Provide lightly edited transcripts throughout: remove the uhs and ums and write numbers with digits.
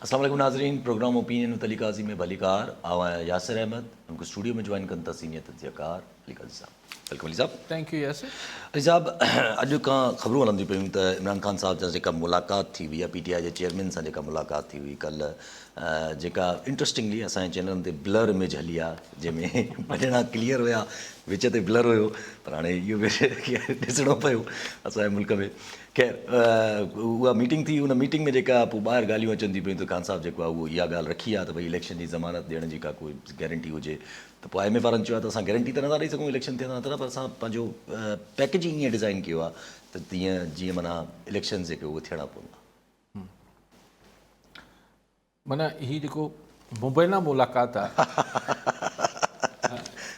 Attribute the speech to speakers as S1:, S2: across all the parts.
S1: अस्सलाम वालेकुम नाज़रीन, प्रोग्राम ओपिनियन विद अली काज़ी में भलीकार आवा यासिर अहमद हमको स्टूडियो में ज्वाइन कन था सीनियर तजज़ियाकार अली काज़ी साहब। वेलकम अली साहब।
S2: Thank you Yasir.
S1: अली साहब, अॼु खां ख़बरूं हलंदियूं पियूं त इमरान ख़ान साहब जा जेका मुलाक़ात थी हुई या PTI जे चेयरमैन सां जेका मुलाक़ात थी हुई कल्ह, जेका इंट्रस्टिंगली असांजे चैनल ते ब्लर इमेज हली आहे जंहिंमें ॿ क्लियर हुया, विच ते ब्लर हुयो, पर हाणे इहो बि ॾिसणो पियो असांजे मुल्क में। ख़ैर, उहा मीटिंग थी, उन मीटिंग में जेका पोइ ॿाहिरि ॻाल्हियूं अचनि थियूं पियूं त ख़ान साहब जेको आहे उहो इहा ॻाल्हि रखी आहे त भई इलेक्शन जी ज़मानत ॾियण जी का कोई गारंटी हुजे त पोइ IMF वारनि चयो आहे त असां गारंटी त नथा ॾेई सघूं इलेक्शन थियण नथा, पर असां पंहिंजो पैकेज ई ईअं डिज़ाइन कयो आहे त जीअं माना इलेक्शन जेके उहे थियणा पवंदा।
S2: माना हीअ जेको मुबैना मुलाक़ात आहे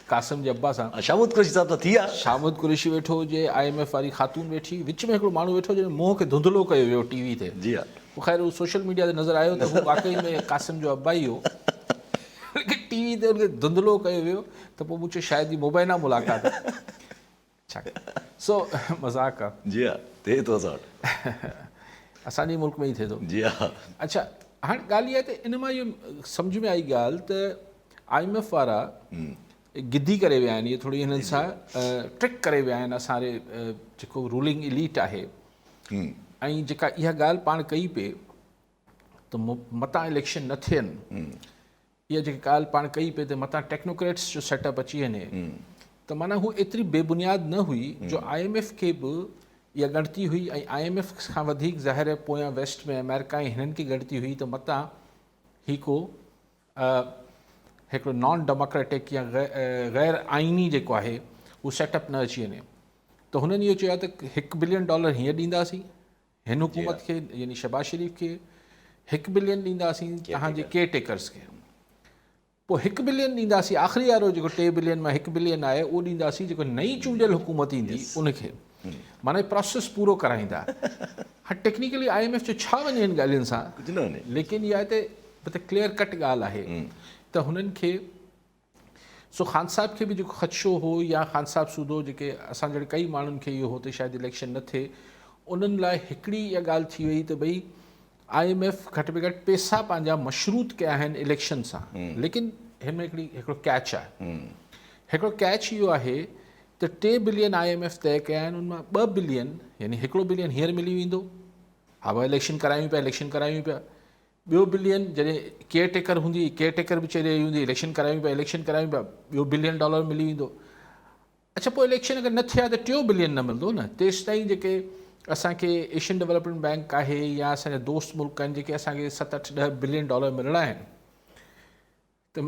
S2: कासिम जे अब्बा सां,
S1: शामूद कुरैशी साहब त थी आहे,
S2: शामूद कुरैशी वेठो हुजे, IMF वारी ख़ातून वेठी, विच में हिकिड़ो माण्हू वेठो हुजे मुंहं खे धुंधलो कयो वियो TV ते।
S1: जी हा,
S2: पोइ ख़ैर उहो सोशल मीडिया ते नज़र आयो त हू वाक़ई में कासिम जो अब्बा ई हो, लेकिन TV ते उनखे धुंधलो कयो वियो त पोइ मूं चयो शायदि ही मुबैना मुलाक़ात आहे। छा सो मज़ाक आहे।
S1: जी हा, थिए थो असां वटि,
S2: असांजे मुल्क में ई थिए थो।
S1: जी हा।
S2: अच्छा, हाणे ॻाल्हि इहा आहे त इन मां इहो सम्झ में आई ॻाल्हि त IMF वारा गिद्दी करे विया आहिनि, इहे थोरी हिननि सां ट्रिक करे विया आहिनि असांजे जेको रूलिंग इलीट आहे, ऐं जेका इहा ॻाल्हि पाण कई पिए त मतां इलेक्शन न थियनि, इहा जेकी ॻाल्हि पाण कई पिए त मतां टेक्नोक्रेट्स जो सेटअप अची वञे, त माना हू एतिरी बेबुनियाद न हुई जो IMF खे बि इहा ॻणती हुई, ऐं IMF खां वधीक ज़ाहिर आहे पोयां वेस्ट में अमेरिका ऐं हिननि खे ॻणती हुई त मतां ही को हिकिड़ो नॉन डेमोक्रेटिक या गैर आइनी जेको आहे उहो सेटअप न अची वञे। त हुननि इहो चयो आहे त $1 बिलियन हीअं ॾींदासीं हिन हुकूमत खे, यानी शहबाज शरीफ़ खे, $1 बिलियन ॾींदासीं तव्हांजे केयर टेकर्स खे, पोइ $1 बिलियन ॾींदासीं, आख़िरी वारो जेको 3 बिलियन मां $1 बिलियन आहे उहो ॾींदासीं जेको नई चूंडियल हुकूमत ईंदी उनखे, माना प्रोसेस पूरो कराईंदा। हाणे टेक्निकली IMF जो छा वञे हिन ॻाल्हियुनि सां, लेकिन इहा हिते क्लियर कट ॻाल्हि आहे त हुननि खे सो ख़ान साहब खे बि जेको ख़दशो हो या ख़ान साहब सूदो जेके असां जहिड़े कई माण्हुनि खे इहो हो त शायदि इलेक्शन न थिए, उन्हनि लाइ हिकिड़ी इहा ॻाल्हि थी वई त भई IMF घटि में घटि पैसा पंहिंजा मशरूत कया आहिनि इलेक्शन सां, लेकिन हिन में हिकिड़ो कैच आहे। हिकिड़ो कैच इहो आहे त 3 बिलियन IMF तय कया आहिनि, उन मां 2 बिलियन यानी $1 बिलियन हींअर मिली वेंदो, हा इलेक्शन करायूं पिया, ॿियो बिलियन जॾहिं केयर टेकर हूंदी, केयर टेकर बि चई रही हूंदी इलेक्शन करायूं पिया, ॿियो $1 बिलियन मिली वेंदो। अच्छा, पोइ इलेक्शन अगरि न थिया त 3 बिलियन न मिलंदो न, तेसि ताईं जेके असांखे एशियन डेवलपमेंट बैंक आहे या असांजा दोस्त मुल्क आहिनि जेके असांखे $7-8-10 बिलियन मिलणा आहिनि, त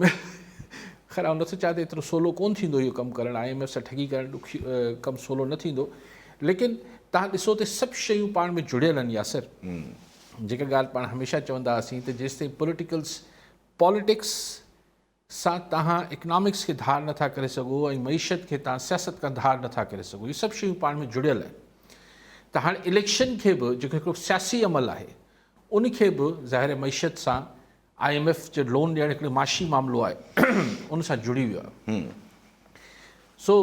S2: ख़ैर आउं नथो चाहियां त एतिरो सोलो कोन थींदो इहो कमु करणु, IMF सां ठगी करणु कमु सोलो न थींदो, लेकिन तव्हां ॾिसो त सभु शयूं पाण में जुड़ियल आहिनि यासिर। जेका ॻाल्हि पाण हमेशह चवंदा हुआसीं त जेसिताईं पॉलिटिक्स सां तव्हां इकनॉमिक्स खे धार नथा करे सघो ऐं मईशत खे तव्हां सियासत खां धार नथा करे सघो, इहे सभु शयूं पाण में जुड़ियल आहिनि। त हाणे इलेक्शन खे बि जेको हिकिड़ो सियासी अमल आहे उनखे बि ज़ाहिर मईशत सां IMF जो लोन ॾियणु हिकिड़ो माशी मामिलो आहे उन सां जुड़ी वियो आहे। सो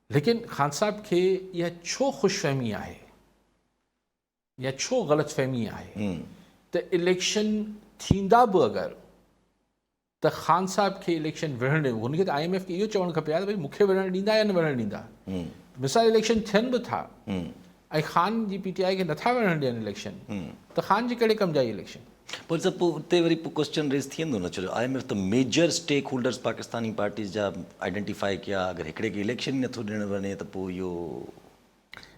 S2: लेकिन ख़ान साहब खे इहा छो ख़ुशफ़हमी आहे या छो ग़लतफ़हमी आहे त इलेक्शन थींदा बि अगरि त ख़ान साहब खे इलेक्शन विढ़णु ॾियो, हुनखे त IMF खे इहो चवणु खपे आहे त भई मूंखे विढ़णु ॾींदा या न विढ़णु ॾींदा। मिसाल इलेक्शन थियनि बि था ऐं ख़ान जी PTI खे नथा विढ़णु ॾियनि इलेक्शन, त ख़ान जे कहिड़े कम जा इलेक्शन?
S1: पर सभु पोइ उते वरी पोइ क्वेश्चन रेज़ थी वेंदो न, छो IMF त major stakeholders Pakistani parties जा आइडेंटिफाई कया, अगरि हिकिड़े खे इलेक्शन ई नथो ॾियणु वञे त पोइ इहो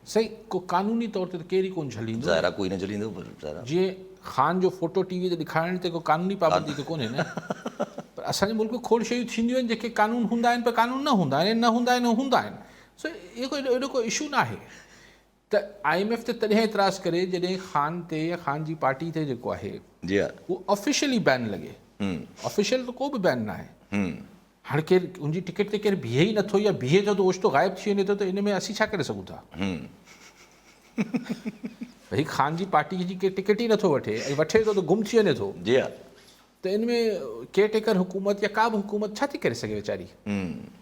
S2: सही को कानूनी तौर ते त केरु कोन झलींदो,
S1: ज़ाहिर कोई न झलींदो, पर
S2: जीअं ख़ान जो फोटो TV ते ॾेखारण ते को कानूनी पाबंदी त कोन्हे न, पर असांजे मुल्क में खोड़ शयूं थींदियूं आहिनि जेके कानून हूंदा आहिनि पर कानून न हूंदा आहिनि, हूंदा आहिनि। सो इहो कोई एॾो को इशू न आहे। त IMF ते तॾहिं एतिराज़ करे जॾहिं ख़ान ते या ख़ान जी पार्टी ते जेको आहे
S1: जी हा
S2: उहो ऑफिशियली बैन लॻे, ऑफिशियल त को बि बैन न आहे। हाणे केरु उनजी टिकट ते केरु बीहे ई नथो या बीहे थो त ओचितो ग़ाइबु थी वञे थो, त इन में असीं छा करे सघूं था? भई ख़ान जी पार्टी जी केरु टिकट ई नथो वठे ऐं वठे थो त गुम थी वञे थो,
S1: जी हा,
S2: त इन में केयर टेकर हुकूमत या का बि हुकूमत छा थी करे सघे वीचारी?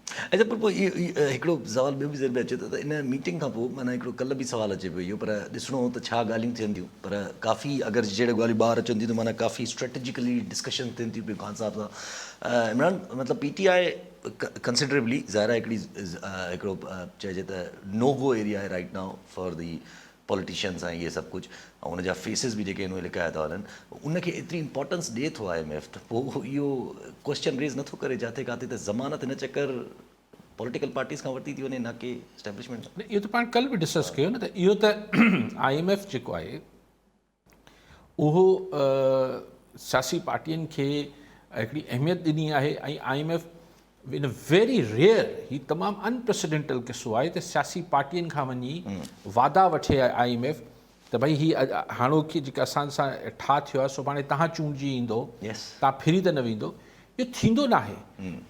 S1: अच्छा पर पोइ इहो हिकिड़ो सुवाल ॿियो बि ज़रूरु अचे थो त इन मीटिंग खां पोइ माना हिकिड़ो कल्ह बि सुवालु अचे पियो इहो, पर ॾिसणो त छा ॻाल्हियूं थियनि थियूं, पर काफ़ी अगरि जहिड़े ॻाल्हियूं ॿाहिरि अचनि थियूं त माना काफ़ी स्ट्रेटेजिकली डिस्कशन थियनि थियूं पियूं ख़ान साहब सां। इमरान मतिलबु PTI कंसिडरेबली ज़ाहिर आहे हिकिड़ो चइजे त नो गो एरिया आहे right now for the politicians ऐं इहे सभु कुझु, ऐं हुनजा फेसिस बि जेके आहिनि उहे लिकाया था वञनि, उनखे एतिरी इंपॉर्टेंस ॾिए थो IMF, त पोइ इहो क्वेश्चन रेज़ नथो करे जिते किथे त ज़मानत हिन चक्कर पॉलिटिकल पार्टीज़ खां वरिती थी वञे न की एस्टेब्लिशमेंट।
S2: इहो त पाण कल्ह बि डिस्कस कयो न, त इहो त IMF जेको आहे उहो सियासी पार्टियुनि खे हिकिड़ी अहमियत ॾिनी आहे, ऐं IMF इन वेरी रेयर, ही तमामु अनप्रेसिडेंटल किस्सो आहे त सियासी पार्टियुनि खां वञी वादा वठे IMF त भई ही हाणोकी जेका असां सां ठाह थियो आहे सुभाणे तव्हां चूंडिजी ईंदो, तव्हां फिरी त न वेंदो, इहो थींदो न आहे।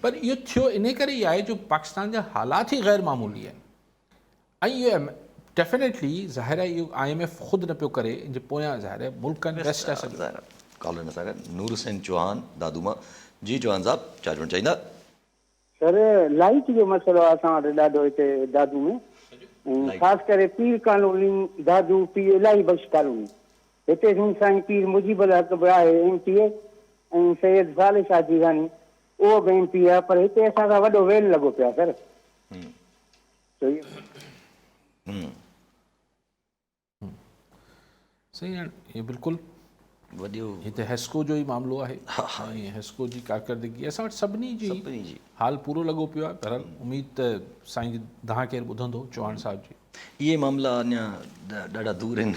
S2: पर इहो थियो इन करे ई आहे जो पाकिस्तान जा हालात ई ग़ैर मामूली आहिनि, ऐं इहो डेफिनेटली ज़ाहिर आहे इहो IMF ख़ुदि न पियो करे, इन जे पोयां ज़ाहिर आहे मुल्कनि वेस्ट आहे सॼो।
S1: कॉल हिन सां गॾु नूर हुसैन चौहान दादूमा। जी चौहान साहब छा चवणु चाहींदा?
S3: सर लाइट जो मसइलो आहे असां वटि ॾाढो हिते दादू में, ख़ासि करे पीर कॉलोनी दादू पीर इलाही बख़्श कॉलोनी, हिते साईं पीर मुजीबुल हक़ बि आहे MPA, ऐं सैयद सालिह शाह जीवानी उहो बि MP आहे, पर हिते असां सां वॾो वेल लॻो पियो आहे सर।
S2: सही आहे, इहे बिल्कुलु
S1: वॾो
S2: हिते हेस्को जो ई मामिलो आहे, ऐं हेस्को जी कारकर्दगी असां वटि सभिनी जी हाल पूरो लॻो पियो आहे। पर उमेद त साईं जी तव्हां केरु ॿुधंदो चौहान साहिब जी।
S1: इहे मामला अञा ॾाढा दूर आहिनि,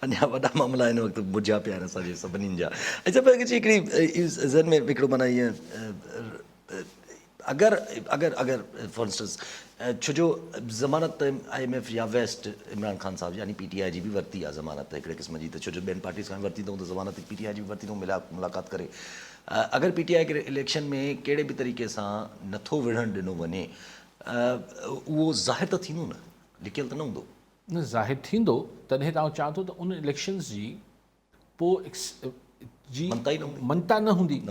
S1: अञा वॾा मामला हिन वक़्तु बुझा पिया आहिनि असांजे सभिनीनि जा। अच्छा पर हिकिड़ी ज़हन में हिकिड़ो माना ईअं अगरि फॉर इंस्टेंस छो जो ज़मानत IMF या वेस्ट इमरान ख़ान साहब यानी PTI जी बि वरिती आहे ज़मानत हिकिड़े क़िस्म जी, त छो जो ॿियनि पार्टीज़ खां वरिती अथऊं त ज़मानत PTI जी बि वरिती अथऊं मुलाक़ात करे। अगरि PTI खे इलेक्शन में कहिड़े बि तरीक़े सां नथो विढ़णु ॾिनो वञे, उहो ज़ाहिर त थींदो न, लिकियल त न हूंदो
S2: न, ज़ाहिर थींदो तॾहिं तव्हां चवां थो त उन इलेक्शन्स जी पोइ जी मनता न हूंदी,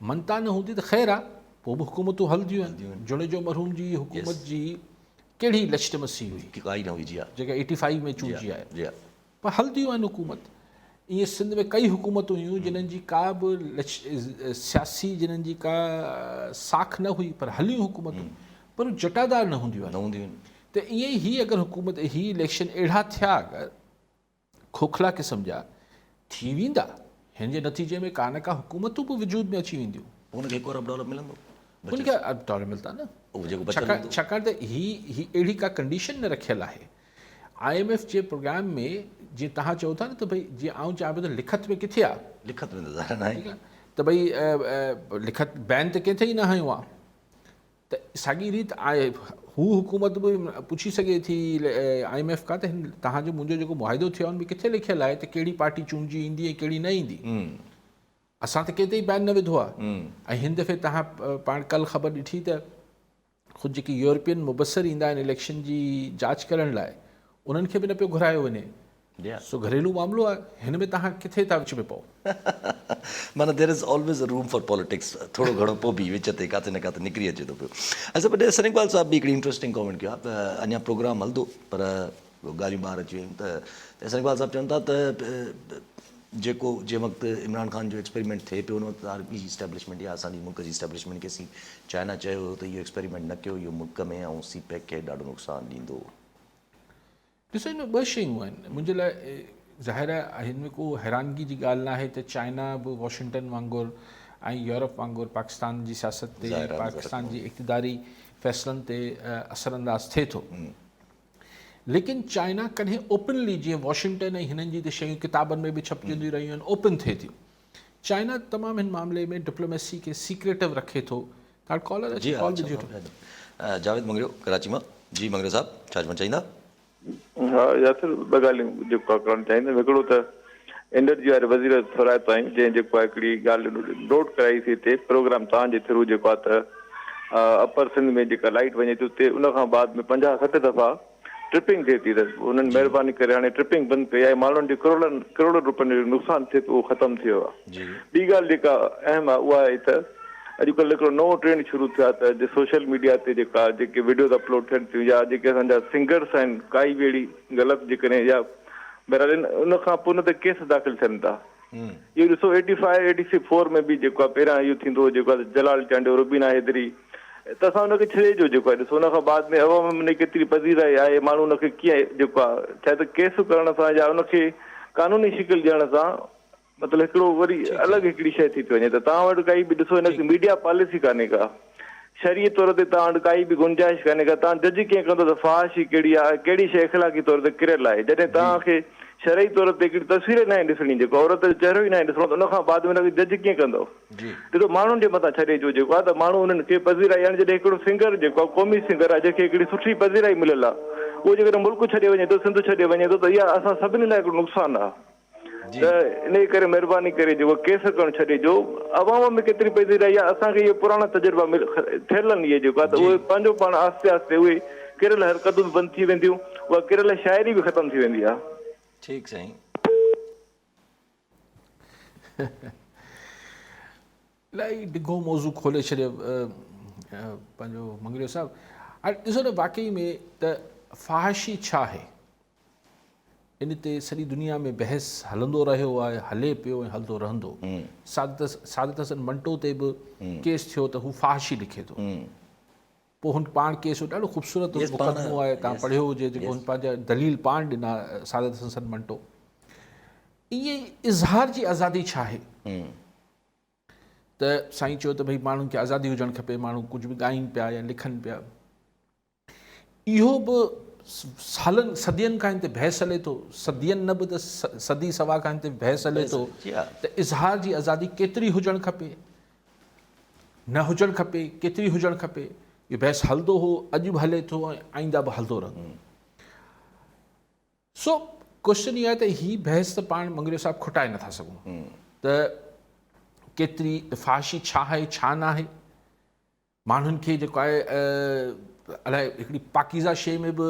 S2: मनता न हूंदी त ख़ैरु आहे, पोइ बि हुकूमतूं हलंदियूं आहिनि। जुड़ेजो मरहूम जी हुकूमत जी कहिड़ी लेजिटिमेसी हुई
S1: काई न हुई जी
S2: जेका 85 में चूंडिजी आहे, पर हलंदियूं आहिनि हुकूमत। ईअं सिंध में कई हुकूमतूं हुयूं जिन्हनि जी का बि सियासी जिन्हनि जी का साख न हुई, पर हलियूं हुकूमतूं, पर जटादार न हूंदियूं आहिनि। त ईअं ई अगरि हुकूमत ही इलेक्शन अहिड़ा थिया अगरि खोखला क़िस्म जा थी वेंदा, हिन जे नतीजे में का न का हुकूमतूं बि वजूद में अची वेंदियूं,
S1: उनखे $1 अरब मिलंदो,
S2: उनखे $1 अरब मिलंदा न, छाकाणि त ही अहिड़ी का कंडीशन न रखियल आहे IMF जे प्रोग्राम में। जीअं तव्हां चओ था न त भई जीअं आउं चवां पियो त लिखत में किथे आहे,
S1: लिखत में ज़ाहिर आहे
S2: त भई लिखत बैन त किथे ई न हयो आहे, त साॻी रीति आहे हू हुकूमत बि पुछी सघे थी IMF खां त हिन तव्हांजो मुंहिंजो जेको मुआहिदो थियो आहे हुन में किथे लिखियलु आहे त कहिड़ी पार्टी चूंडिजी ईंदी ऐं कहिड़ी न ईंदी। असां त किथे ई बैन न विधो आहे। ऐं हिन दफ़े तव्हां पाण कल्ह ख़बर ॾिठी त ख़ुदि जेकी यूरोपियन मुबसर ईंदा आहिनि इलेक्शन जी जांच करण लाइ, उन्हनि खे बि न पियो घुरायो वञे। सो घरेलू मामिलो आहे, हिन में तव्हां किथे था विच में पओ।
S1: माना there is always a room for politics, थोरो घणो पोइ बि विच ते काथे न काथे निकिरी अचे थो पियो। अच्छा पर सनी इक़बाल साहब बि हिकिड़ी इंट्रस्टिंग कॉमेंट कयो आहे, अञा प्रोग्राम हलंदो पर ॻाल्हियूं ॿाहिरि अची वियूं, त सनी इक़बाल साहब चवनि था त जेको जंहिं वक़्तु इमरान ख़ान जो एक्सपेरिमेंट थिए पियो उन वक़्तु आरबी इस्टेब्लिशमेंट या असांजी मुल्क जी इस्टेब्लिशमेंट खे चाइना चयो त इहो एक्सपेरिमेंट न कयो, इहो मुल्क में ऐं CPEC खे ॾाढो नुक़सानु ॾींदो।
S2: ॾिसो हिन में ॿ शयूं आहिनि मुंहिंजे लाइ, ज़ाहिर आहे हिन में को हैरानगी जी ॻाल्हि न आहे त चाइना बि वॉशिंगटन वांगुरु ऐं यूरोप वांगुरु पाकिस्तान जी सियासत ते, पाकिस्तान जी इक़्तिदारी फ़ैसिलनि ते असरअंदाज़ थिए थो, लेकिन चाइना कॾहिं ओपनली जीअं वॉशिंगटन ऐं हिननि जी त शयूं किताबनि में बि छपजंदियूं रहियूं आहिनि, ओपन थिए थियूं। चाइना तमामु हिन मामले में डिप्लोमेसी खे सीक्रेटिव रखे थो। तव्हां कॉलर अची कॉल विझो।
S1: जावेद मंगरियो कराची मां। जी मंगरियो साहब छा चवणु चाहींदा?
S4: हा यासिर ॿ ॻाल्हियूं जेको करणु चाहींदुमि। हिकिड़ो त एनर्जी वारे वज़ीर थोराइतो आहिनि जंहिं जेको आहे हिकिड़ी ॻाल्हि नोट कराईसीं हिते प्रोग्राम तव्हांजे थ्रू जेको आहे त अपर सिंध में जेका लाइट वञे थी उते उनखां बाद में 50-60 दफ़ा ट्रिपिंग थिए थी, त उन्हनि महिरबानी करे हाणे ट्रिपिंग बंदि कई आहे, माण्हुनि जो करोड़नि रुपयनि जो नुक़सानु थिए थो उहो ख़तमु थियो आहे। ॿी ॻाल्हि जेका अहम आहे उहा आहे त अॼुकल्ह हिकिड़ो नओं ट्रेंड शुरू थियो आहे त सोशल मीडिया ते जेके वीडियोज़ अपलोड थियनि थियूं या जेके असांजा सिंगर्स आहिनि काई बि अहिड़ी ग़लति जेकॾहिं या बहरहाल उन खां पोइ उन ते केस दाख़िल थियनि था। इहो ॾिसो 85, 84 में बि जेको आहे पहिरियां इहो थींदो हो जेको आहे जलाल चांडियो, रुबीना हैदरी, त असां हुनखे छॾे ॾियो जेको आहे। ॾिसो हुन खां बाद में अवाम में केतिरी पज़ीराई आहे, माण्हू हुनखे कीअं जेको आहे चाहे त केस करण सां या हुनखे कानूनी शिकिल ॾियण सां मतिलबु हिकिड़ो वरी अलॻि हिकिड़ी शइ थी वञे। त तव्हां वटि काई बि ॾिसो हिनखे मीडिया पॉलिसी कान्हे का, शरीय तौर ते तव्हां वटि काई बि गुंजाइश कान्हे का, तव्हां जज कीअं कंदो त फहाशी कहिड़ी आहे, कहिड़ी शइ इख़लाक़ी तौर ते किरियल आहे, जॾहिं तव्हांखे शरई तौर ते हिकिड़ी तस्वीर न आहे ॾिसणी, जेको औरत जो चहिरो ई न आहे ॾिसणो, त उन खां बाद में हुनखे जज कीअं कंदो? ॾिसो माण्हुनि जे मथां छॾे ॾियो जेको आहे, त माण्हू हुननि खे पज़ीराई, हाणे जॾहिं हिकिड़ो सिंगर जेको आहे क़ौमी सिंगर आहे जंहिंखे हिकिड़ी सुठी पज़ीराई मिलियल आहे, उहो जेकॾहिं मुल्क छॾे वञे थो, सिंध छॾे वञे थो, त इहा असां सभिनी लाइ हिकिड़ो नुक़सानु आहे। त इन करे महिरबानी करे जेको केस करणु छॾे ॾियो। अवाम में केतिरी पज़ीराई आहे, असांखे इहे पुराणा तजुर्बा थियल आहिनि इहे जेको आहे, त उहे पंहिंजो पाण आहिस्ते आहिस्ते उहे किरियल हरकतूं बि बंदि थी वेंदियूं, उहा किरियल शाइरी बि ख़तमु थी वेंदी आहे।
S1: ठीकु साईं।
S2: इलाही डिघो मौज़ू खोले छॾियो पंहिंजो मंगरियो साहिबु। हाणे ॾिसो न वाक़ई में त फहाशी छा आहे, इन ते सॼी दुनिया में बहस हलंदो रहियो आहे, हले पियो ऐं हलंदो रहंदो। सादत हसन मंटो ते बि केस थियो त हू फहाशी लिखे थो, पोइ हुन पाण केस ॾाढो ख़ूबसूरत मुक़दमो आहे, तव्हां पढ़ियो हुजे, जेको हुन पंहिंजा दलील पाण ॾिना सादत हसन मंटो। इहे इज़हार जी आज़ादी छा आहे? त साईं चयो त भई माण्हुनि खे आज़ादी हुजणु खपे, माण्हू कुझु बि ॻाइनि पिया या लिखनि पिया। इहो बि सालनि सदियुनि खां हिन ते बहस हले थो, सदियुनि न बि त सदी सवा खां हिन ते बहस हले थो त इज़हार जी आज़ादी केतिरी हुजणु खपे, न हुजणु खपे, केतिरी हुजणु खपे। इहो बहस हलंदो हो, अॼु बि हले थो ऐं आईंदा बि हलंदो रहंदो। सो क्वेश्चन इहा आहे त हीअ बहस त पाण मंगरियो साहिबु खुटाए नथा सघूं त केतिरी फहाशी छा आहे, छा न आहे। माण्हुनि खे जेको आहे अलाए हिकिड़ी पाकीज़ा शइ में बि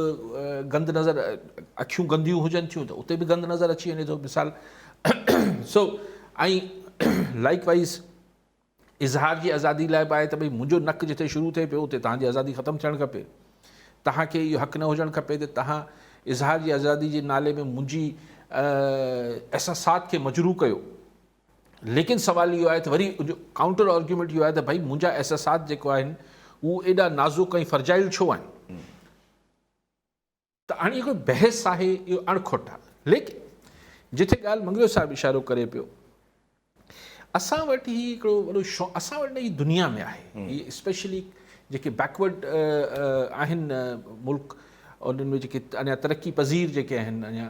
S2: गंद नज़र, अखियूं गंदियूं हुजनि थियूं त उते बि गंद नज़र अची वञे थो मिसाल। सो ऐं लाइक वाइज़ इज़हार जी आज़ादी लाइ बि आहे त भई मुंहिंजो नक जिथे शुरू थिए पियो उते तव्हांजी आज़ादी ख़तमु थियणु खपे। तव्हांखे इहो हक़ु न हुजणु खपे त तव्हां इज़हार जी आज़ादी जे नाले में मुंहिंजी एहसासात खे मजरू कयो। लेकिन सवाल इहो आहे त वरी काउंटर आर्ग्यूमेंट इहो आहे त भई मुंहिंजा एहसासात जेको आहिनि उहे एॾा नाज़ुक ऐं फर्जाइल छो आहिनि। त हाणे हिकिड़ो बहस आहे, इहो अणखुट आहे। लेकिन जिथे ॻाल्हि मंगरियो साहिबु इशारो करे पियो, असां वटि ही हिकिड़ो वॾो शौक़ु, असां वटि न ही दुनिया में आहे, हीअ स्पेशली जेके बैकवर्ड आहिनि मुल्क, उन्हनि में जेके अञा तरक़ी पज़ीर जेके आहिनि अञा,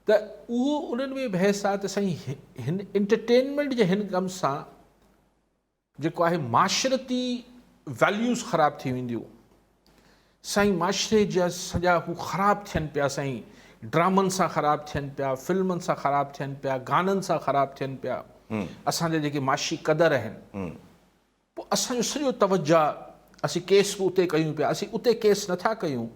S2: त उहो उन्हनि में बहस आहे त साईं हिन एंटरटेनमेंट जे हिन कम सां जेको आहे माशरती वैल्यूज़ ख़राब थी वेंदियूं। साईं माशरे जा सॼा हू ख़राब थियनि पिया, साईं ड्रामनि सां ख़राब थियनि पिया, फिल्मनि सां ख़राब थियनि पिया, गाननि सां ख़राब थियनि पिया। असांजा जेके माशी क़दर आहिनि, पोइ असांजो सॼो तवज्जो असीं केस बि उते कयूं पिया, असीं उते केस नथा कयूं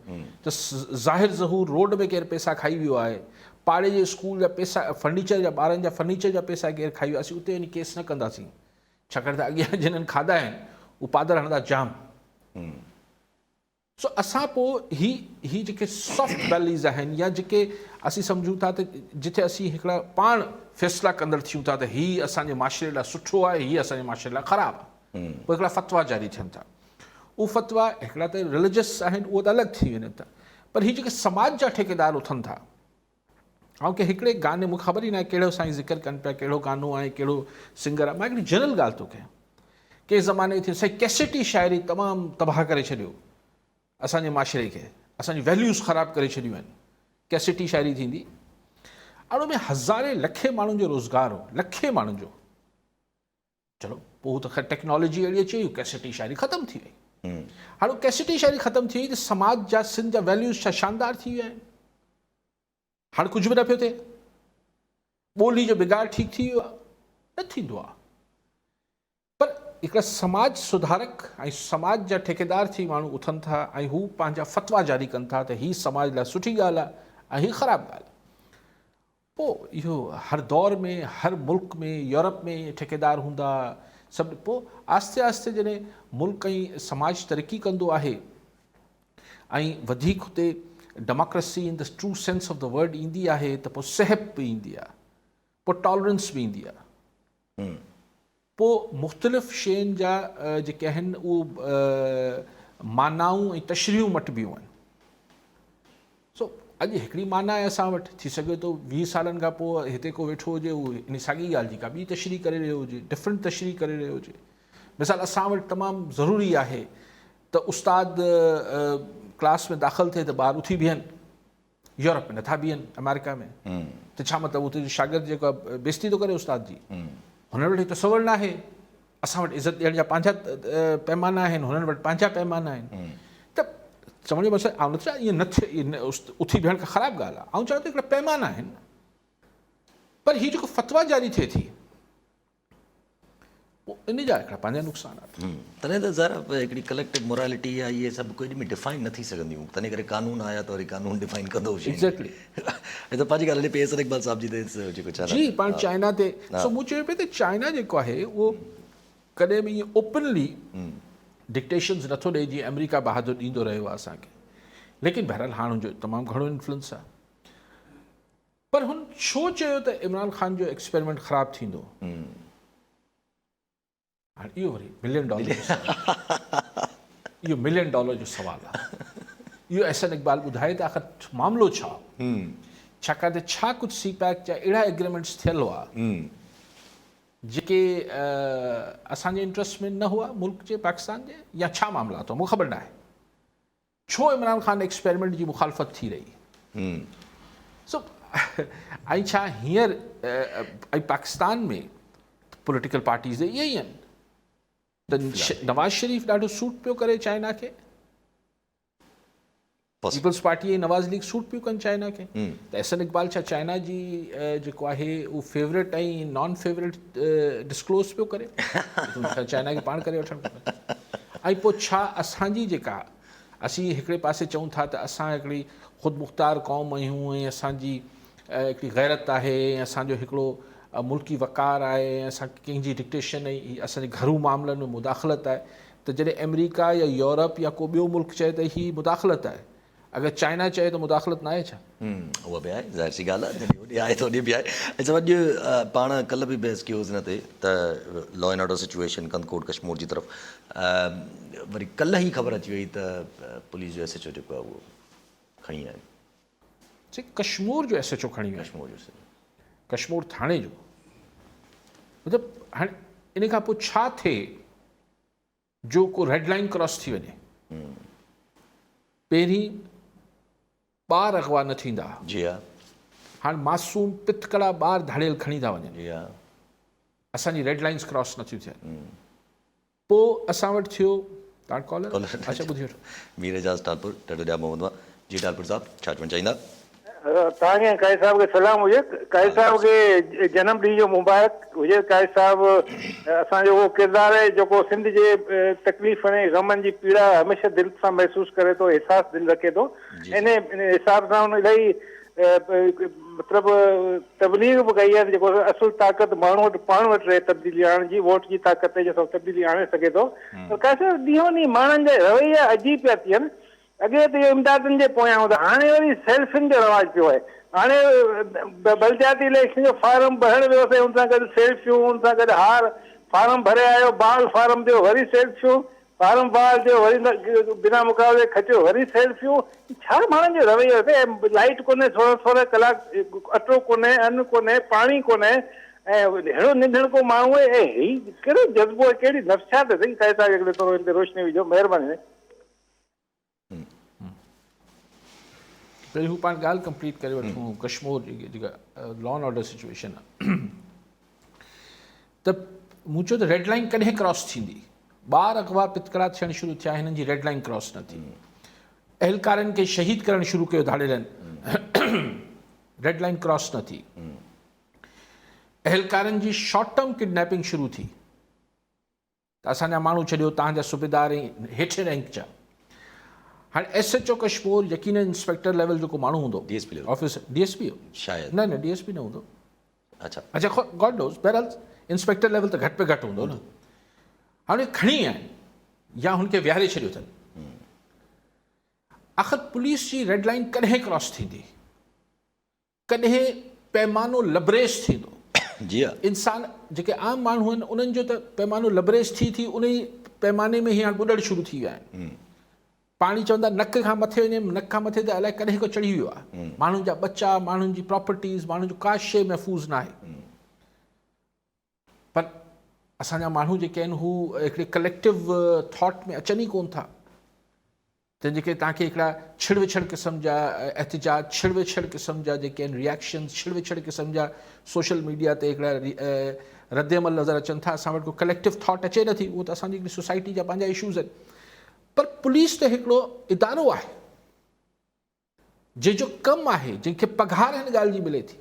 S2: त ज़ाहिर ज़हूर रोड में केरु पैसा खाई वियो आहे, पाड़े जे स्कूल जा पैसा, फर्नीचर जा ॿारनि जा फर्नीचर जा पैसा केरु खाई वियो, असीं उते वञी केस न कंदासीं, छाकाणि त अॻियां जिन्हनि खाधा आहिनि उहे पादर हणंदा जाम। सो असां पोइ ही जेके सॉफ्ट वैलीज़ आहिनि या जेके असीं सम्झूं था त जिथे असीं हिकिड़ा पाण फ़ैसिला कंदड़ थियूं था त हीअ असांजे माशरे लाइ सुठो आहे, हीअ असांजे माशरे लाइ ख़राबु आहे, पोइ हिकिड़ा फ़तवा जारी थियनि था। उहे फ़तवा हिकिड़ा त रिलीजियस आहिनि, उहे त अलॻि थी वञनि था, पर हीअ जेके समाज जा ठेकेदार उथनि था। ऐं की हिकिड़े गाने, मूंखे ख़बर ई न आहे कहिड़ो साईं ज़िक्र कनि पिया, कहिड़ो गानो आहे, कहिड़ो सिंगर आहे। मां हिकिड़ी जनरल ॻाल्हि थो कयां, कंहिं ज़माने थी साईं कैसेटी शाइरी तमामु तबाह करे छॾियो असांजे माशरे खे, असांजी वैल्यूज़ ख़राबु करे छॾियूं आहिनि, कैसेटी शाइरी थींदी, और उन में हज़ारे लखे माण्हुनि जो रोज़गार हो, लखे माण्हुनि जो। चलो पोइ त ख़ैर टेक्नोलॉजी अहिड़ी अची वई, कैसेटी शाइरी ख़तमु थी वई। हाणे कैसेटी शाइरी ख़तमु थी वई त समाज जा सिंध जा वैल्यूज़ छा शानदार थी विया आहिनि? हाणे कुझु बि न पियो थिए, ॿोली जो बिगाड़ ठीकु थी वियो आहे, न थींदो आहे। पर हिकिड़ा समाज सुधारक ऐं समाज जा ठेकेदार थी माण्हू उथनि था ऐं हू पंहिंजा फ़तवा जारी कनि था त हीअ समाज लाइ सुठी ॻाल्हि आहे ऐं हीअ ख़राबु ॻाल्हि आहे। पोइ इहो हर दौर में, हर मुल्क में, यूरोप में ठेकेदार हूंदा, सभु पोइ आस्ते आस्ते जॾहिं मुल्क ऐं समाज तरक़ी कंदो आहे ऐं वधीक हुते democracy in the true sense of the word ईंदी आहे त पोइ सिहत बि ईंदी आहे, पोइ टॉलरेंस बि ईंदी आहे, पोइ मुख़्तलिफ़ शयुनि जा जेके आहिनि उहे मानाऊं ऐं तशरीहूं मटिबियूं आहिनि। सो अॼु हिकिड़ी माना आहे असां वटि, थी सघे थो 20 सालनि खां पोइ हिते को वेठो हुजे उहो इन साॻी ॻाल्हि जी का ॿी तशरीह करे रहियो हुजे, डिफरेंट तशरीह करे रहियो हुजे। मिसाल असां वटि तमामु ज़रूरी आहे त उस्ताद क्लास में दाख़िल थिए त ॿार उथी बीहनि, यूरोप में नथा बीहनि, अमेरिका में त छा मतिलबु उते जो शागिर्द जेको आहे बेइज़ती थो करे उस्ताद जी, हुननि वटि तसवुर न आहे। असां वटि इज़त ॾियण जा पंहिंजा पैमाना आहिनि, हुननि वटि पंहिंजा पैमाना आहिनि। त चवण जो मतिलबु आउं नथो ईअं न थिए उथी बीहण खां ख़राबु ॻाल्हि आहे, ऐं चवां थो हिकिड़ा पैमाना आहिनि। पर हीउ जेको फ़तवा जारी थिए थी इन जा हिकिड़ा पंहिंजा नुक़सान आहिनि।
S1: तॾहिं त ज़रा हिकिड़ी कलेक्टिव मोरालिटी आहे, इहे सभु कोई में डिफाइन न थी सघंदियूं, तॾहिं करे कानून आया त वरी कानून डिफाइन कंदो।
S2: एग्ज़ैक्टली
S1: हे त पंहिंजी ॻाल्हि हले पई एसर इक़बाल साहिब जी ते जेको
S2: जी पाण चाइना ते। सो मूं चयो पिए त चाइना जेको आहे उहो कॾहिं बि ईअं ओपनली डिक्टेशन्स नथो ॾिए जीअं अमेरिका बहादुर ॾींदो रहियो आहे असांखे, लेकिन बहरहाल हाणे हुनजो तमामु घणो इन्फ्लुएंस आहे। पर हुन छो चयो त इमरान ख़ान जो एक्सपेरिमेंट ख़राबु थींदो? हाणे इहो वरी $1 मिलियन इहो $1 मिलियन जो सुवालु आहे। इहो अहसन इक़बाल ॿुधाए त आख़िर मामिलो छा, छाकाणि त छा कुझु CPEC जा अहिड़ा एग्रीमेंट्स थियल हुआ जेके असांजे इंट्रस्ट में न हुआ, मुल्क जे पाकिस्तान जे, या छा मामला अथव मूंखे ख़बर न आहे। छो इमरान ख़ान एक्सपेरिमेंट जी मुखालफ़त थी रही? सो ऐं छा हींअर ऐं पाकिस्तान में पॉलिटिकल पार्टीज़ इहे ई आहिनि त नवाज़ शरीफ़ ॾाढो सूट पियो करे चाइना खे, पीपल्स पार्टी ऐं नवाज़ लीग सूट पियूं कनि चाइना खे। त अहसन इक़बाल छा चाइना जी जेको आहे उहो फेवरेट ऐं नॉन फेवरेट डिस्क्लोज़ पियो करे? चाइना खे पाण करे वठणु खपे। ऐं पोइ छा असांजी जेका असीं हिकिड़े पासे चऊं था त असां हिकिड़ी ख़ुदि मुख़्तार क़ौम आहियूं ऐं असांजी हिकिड़ी गैरत आहे ऐं असांजो हिकिड़ो मुल्की वक़ार आहे ऐं असां कंहिंजी डिक्टेशन ऐं असांजे घरू मामलनि में मुदाख़लत आहे, त जॾहिं अमेरिका या यूरोप या को ॿियो मुल्क चए त हीअ मुदाख़लत आहे, अगरि चाइना चए त मुदाख़लत न आहे छा?
S1: उहा बि आहे, ज़ाहिर सी ॻाल्हि आहे, जॾहिं होॾे आहे त होॾे बि आहे। ऐं अॼु पाण कल्ह बि बहस कयोसीं हिन ते त law and order situation Kandhkot Kashmore जी तरफ़ वरी कल्ह ई ख़बर अची वई त पुलिस जो SHO जेको आहे उहो खणी आयो।
S2: कश्मीर जो SHO खणी वियो,
S1: कश्मीर जो
S2: कश्मीर थाणे जो। मतिलबु हाणे इन खां पोइ छा थिए जो को रेड लाइन क्रॉस थी वञे? पहिरीं ॿार अगवा न थींदा,
S1: जी हा,
S2: हाणे मासूम पितकड़ा ॿार धाड़ियल खणी था वञनि,
S1: जी हा,
S2: असांजी रेड लाइन्स क्रॉस नथियूं थियनि। पोइ असां वटि थियो तव्हां कॉलर अच्छा ॿुधी वठो।
S1: मीर एजाज़ टालपुर टडोडिया मोहम्मद जी टालपुर साहब छा चवणु चाहींदा?
S3: तव्हांखे काइद साहब खे सलाम हुजे। काइद साहब खे जनम ॾींहं जो मुबारक हुजे। काइद साहब असांजो उहो किरदारु आहे जेको सिंध जे तकलीफ़ ऐं गमनि जी पीड़ा हमेशह दिलि सां महसूसु करे थो, एहसासु दिलि रखे थो। इन हिसाब सां हुन इलाही मतिलबु तबलीग बि कई आहे जेको असुल ताक़त माण्हू वटि पाण वटि रहे तब्दीली आणण जी, वोट जी ताक़त जे सां तब्दीली आणे सघे थो। काइद साहब ॾींहों ॾींहुं माण्हुनि जा रवैया अजीब पिया थियनि। अॻे त इहो इमदादनि जे पोयां हूंदा, हाणे वरी सेल्फिन जो रवाजु पियो आहे। हाणे बलदियाती इलेक्शन जो फार्म भरणु वियोसीं, हुन सां गॾु सेल्फियूं, हुन सां गॾु हार, फार्म भरे आयो, बाल फार्म ॾियो वरी सेल्फियूं, फार्म बाल ॾियो वरी बिना मुक़ाबले खचो वरी सेल्फियूं। छा माण्हुनि जो रवैयो आहे? लाइट कोन्हे, 16 कलाक अटो कोन्हे, अन्न कोन्हे, पाणी कोन्हे, ऐं अहिड़ो निंढण को माण्हू आहे। ऐं हीउ कहिड़ो जज़्बो आहे, कहिड़ी नफ़्सियात अथई? काइद साहब हिकिड़े थोरो हिन ते रोशनी विझो, महिरबानी।
S2: पहिरीं हू पाण ॻाल्हि कंप्लीट करे वठूं। कश्मीर जी जेका लॉ एंड ऑर्डर सिचुएशन आहे, त मूं चयो त रेड लाइन कॾहिं क्रॉस थींदी? ॿार अगवा पितकड़ा थियणु शुरू थिया, हिननि जी रेड लाइन क्रॉस न थी। अहलकारनि खे शहीद करणु शुरू कयो धाड़ियलनि, रेड लाइन क्रॉस न थी। अहलकारनि जी शॉर्ट टर्म किडनैपिंग शुरू थी, त असांजा माण्हू छॾियो, तव्हांजा सूबेदार ऐं हेठि रैंक जा। हाणे SHO कश्मीर यकीन इंस्पेक्टर लेवल जेको माण्हू हूंदो, ऑफिसर, DSP
S1: शायदि
S2: न DSP न हूंदो।
S1: अच्छा
S2: गॉड नोज़, बहरहाल इंस्पेक्टर लेवल त घटि में घटि हूंदो न। हाणे खणी आहिनि या हुनखे विहारे छॾियो अथनि। आख़िर पुलिस जी रेड लाइन कॾहिं क्रॉस थींदी, कॾहिं पैमानो लबरेज थींदो।
S1: जी हा,
S2: इंसान जेके आम माण्हू आहिनि उन्हनि जो त पैमानो लबरेज थी उन ई पैमाने में ई हाणे ॿुॾण शुरू थी विया आहिनि। पाणी चवंदा नक खां मथे वञे, नक खां मथे त अलाए कॾहिं को चढ़ी वियो आहे। माण्हुनि जा बचा, माण्हुनि जी प्रॉपर्टीज़, माण्हुनि जो का शइ महफ़ूज़ न आहे। पर असांजा माण्हू जेके आहिनि हू हिकिड़े कलेक्टिव थॉट में अचनि ई कोन था। त जेके तव्हांखे हिकिड़ा छिड़विछड़ क़िस्म जा एहतिजाज, छिड़विछड़ क़िस्म जा जेके आहिनि रिएक्शन्स, छिड़विछड़ क़िस्म जा सोशल मीडिया ते हिकिड़ा रद्दमल नज़र अचनि था। असां वटि को कलेक्टिव थॉट अचे नथी। उहो त असांजी हिकिड़ी सोसाइटी जा पंहिंजा इशूज़ आहिनि। पर पुलिस त हिकिड़ो इदारो आहे जंहिंजो कमु आहे, जंहिंखे पघार हिन ॻाल्हि जी मिले थी।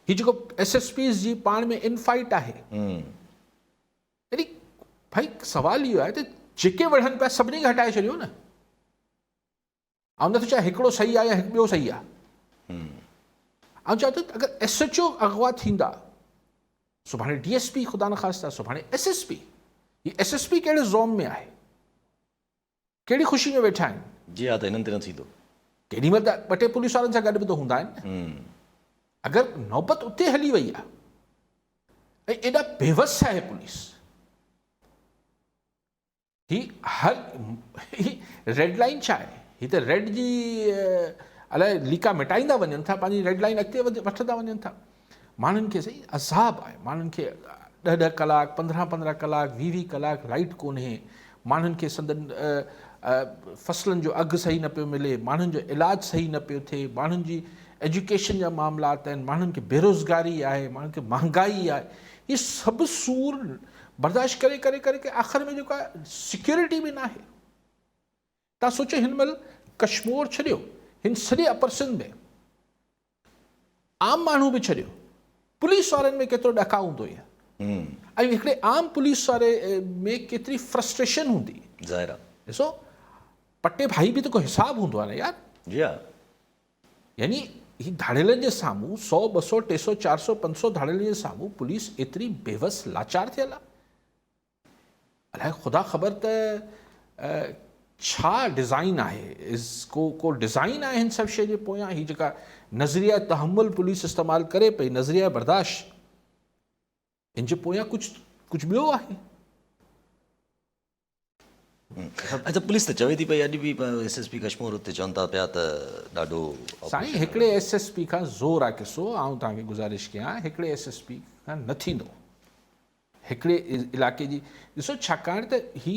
S2: हीउ जेको SSPs जी पाण में इनफाइट आहे, यानी भाई सवाल इहो आहे त जेके वढ़नि पिया सभिनी खे हटाए छॾियो न। ऐं नथो चाहे हिकिड़ो सही आहे या ॿियो सही आहे। ऐं चवां थो अगरि SHO अगवा थींदा, सुभाणे DSP ख़ुदा न ख़ास्ता, सुभाणे SSP। हीउ SSP कहिड़े ज़ोम में आहे, कहिड़ी ख़ुशी में वेठा आहिनि।
S1: जी हा, त हिननि ते न थींदो।
S2: केॾी महिल त ॿ टे पुलिस वारनि सां गॾु बि त हूंदा आहिनि न। अगरि नौबत उते हली वई आहे ऐं एॾा बेवस आहे पुलिस, ही हर ही रेड लाइन छा आहे? ही त रेड जी अलाए लीका मिटाईंदा वञनि था, पंहिंजी रेड लाइन अॻिते वठंदा वञनि था। माण्हुनि खे सही अज़ाब आहे, माण्हुनि खे 10-10 कलाक, 15-15 कलाक, 20-20 कलाक लाइट कोन्हे। माण्हुनि खे संदन फसलनि जो अघु सही न पियो मिले, माण्हुनि जो इलाजु सही न पियो थिए, माण्हुनि जी एजुकेशन जा मामलात आहिनि, माण्हुनि खे बेरोज़गारी आहे, माण्हुनि खे महांगाई आहे। ये सभु सूर बर्दाश्त करे करे करे के आख़िर में जेको आहे सिक्योरिटी बि न आहे। तव्हां सोचो हिन महिल कश्मीर छॾियो, हिन सॼे अपर सिंध में आम माण्हू बि छॾियो, पुलिस वारनि में केतिरो ॾका हूंदो आहे, ऐं हिकिड़े आम पुलिस वारे में केतिरी फ्रस्ट्रेशन हूंदी।
S1: ज़ाहिर आहे।
S2: ॾिसो पटे भाई बि त को हिसाबु हूंदो आहे न यार।
S1: जी हा,
S2: यानी ही धाड़ेलनि जे साम्हूं 100, 200, 300, 400, 500 धाड़ेलनि जे साम्हूं पुलिस एतिरी बेवस लाचार थियल आहे। अलाए ख़ुदा ख़बर त छा डिज़ाइन आहे, को डिज़ाइन आहे हिन सभु शइ जे पोयां। हीअ जेका नज़रिया तहमुल पुलिस इस्तेमालु करे पई, नज़रिया बर्दाश्त, हिन जे पोयां कुझु ॿियो आहे।
S1: अच्छा, पुलिस त चवे थी पई अॼु बि SSP कश्मीर उते चवनि था पिया त ॾाढो
S2: साईं हिकिड़े SSP खां ज़ोर आहे किसो। आउं तव्हांखे गुज़ारिश कयां, हिकिड़े SSP खां न थींदो हिकिड़े इलाइक़े जी। ॾिसो छाकाणि त ही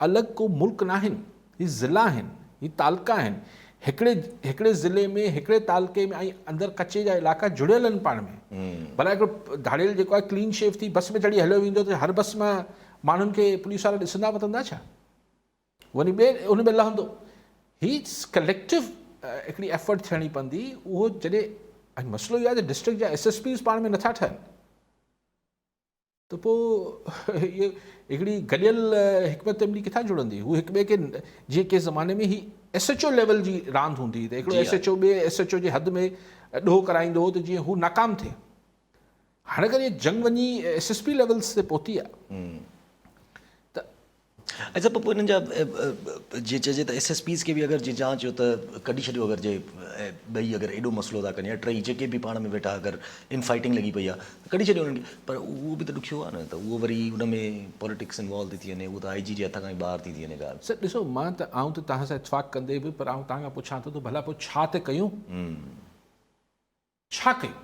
S2: अलॻि को मुल्क न आहिनि, ही ज़िला आहिनि, ही तालका आहिनि। हिकिड़े ज़िले में, हिकिड़े तालके में ऐं अंदरि कचे जा इलाइक़ा जुड़ियल आहिनि पाण में। भला हिकिड़ो धाड़ेल जेको आहे क्लीन शेव थी बस में चढ़ी हलियो वेंदो त हर बस मां माण्हुनि खे पुलिस वारा ॾिसंदा वठंदा छा? वञी ॿिए उन में लहंदो। ही कलेक्टिव हिकिड़ी एफर्ट थियणी पवंदी। उहो जॾहिं ऐं मसइलो इहो आहे त डिस्ट्रिक्ट जा SSPs पाण में नथा ठहनि, त पोइ इहे हिकिड़ी गॾियल हिकमत अमली किथां जुड़ंदी? हू हिक ॿिए खे जीअं कंहिं ज़माने में ही SHO लेवल जी रांदि हूंदी हुई त हिकिड़ो SHO ॿिए SHO जे हद में ॾोह कराईंदो हो त जीअं हू नाकाम थिए। हाणे अगरि इहे जंग वञी SSP लेवल्स ते पहुती आहे।
S1: अच्छा, पोइ हिननि जा जीअं चइजे त SSPs खे बि अगरि जीअं जांच हो त कढी छॾियो, अगरि जे ॿई अगरि एॾो मसइलो था कनि या टई जेके बि पाण में वेठा अगरि इनफाइटिंग लॻी पई आहे त कढी छॾियो उन्हनि खे। पर उहो बि त ॾुखियो आहे न, त उहो वरी उन में पॉलिटिक्स इन्वॉल्व थी वञे, उहो त IG जे हथ खां ई ॿाहिरि थी वञे ॻाल्हि।
S2: सर ॾिसो, मां त आउं त तव्हां सां इतफ़ाक़ कंदे बि, पर आउं तव्हां खां पुछां थो त भला पोइ छा त कयूं? छा कयूं?